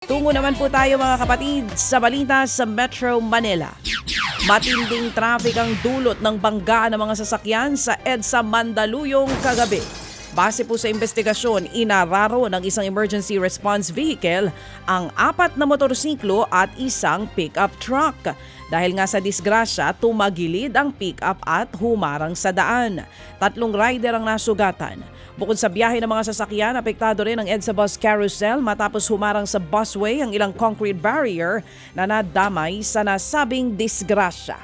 Tungo naman po tayo mga kapatid sa balita sa Metro Manila. Matinding traffic ang dulot ng banggaan ng mga sasakyan sa EDSA Mandaluyong kagabi. Base po sa investigasyon, inararo ng isang emergency response vehicle ang 4 na motorsiklo at isang pick-up truck. Dahil nga sa disgrasya, tumagilid ang pick-up at humarang sa daan. 3 rider ang nasugatan. Bukod sa biyahe ng mga sasakyan, apektado rin ang EDSA bus carousel matapos humarang sa busway ang ilang concrete barrier na nadamay sa nasabing disgrasya.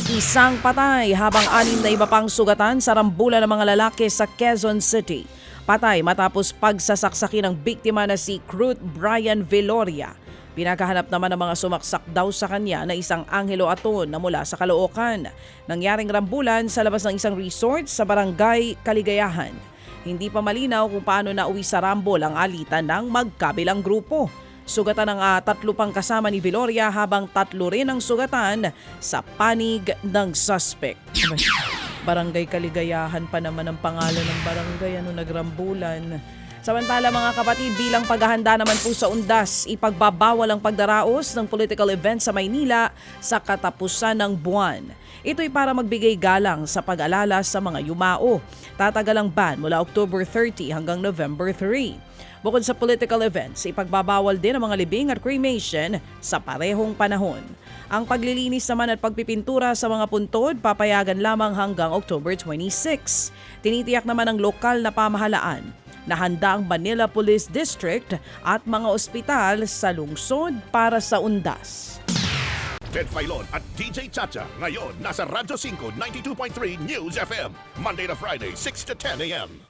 Isang patay habang 6 na iba pang sugatan sa rambulan ng mga lalaki sa Quezon City. Patay matapos pagsasaksakin ng biktima na si Cruz Brian Veloria. Pinakahanap naman ng mga sumaksak daw sa kanya na isang Angelo Aton na mula sa Caloocan. Nangyaring rambulan sa labas ng isang resort sa barangay Kaligayahan. Hindi pa malinaw kung paano nauwi sa rambol ang alitan ng magkabilang grupo. Sugatan ng 3 pang kasama ni Veloria habang 3 rin ang sugatan sa panig ng suspect. Barangay Kaligayahan pa naman ang pangalan ng barangay nagrambulan. Samantala mga kapatid, bilang paghahanda naman po sa undas, ipagbabawal ang pagdaraos ng political event sa Maynila sa katapusan ng buwan. Ito'y para magbigay galang sa pag-alala sa mga yumao. Tatagal ang ban mula October 30 hanggang November 3. Bukod sa political events, ipagbabawal din ang mga libing at cremation sa parehong panahon. Ang paglilinis naman at pagpipintura sa mga puntod papayagan lamang hanggang October 26. Tinitiyak naman ng lokal na pamahalaan na handa ang Manila Police District at mga ospital sa lungsod para sa undas. Ted Filon at DJ Chacha ngayon nasa Radyo 5 92.3 News FM Monday to Friday 6 to 10 a.m.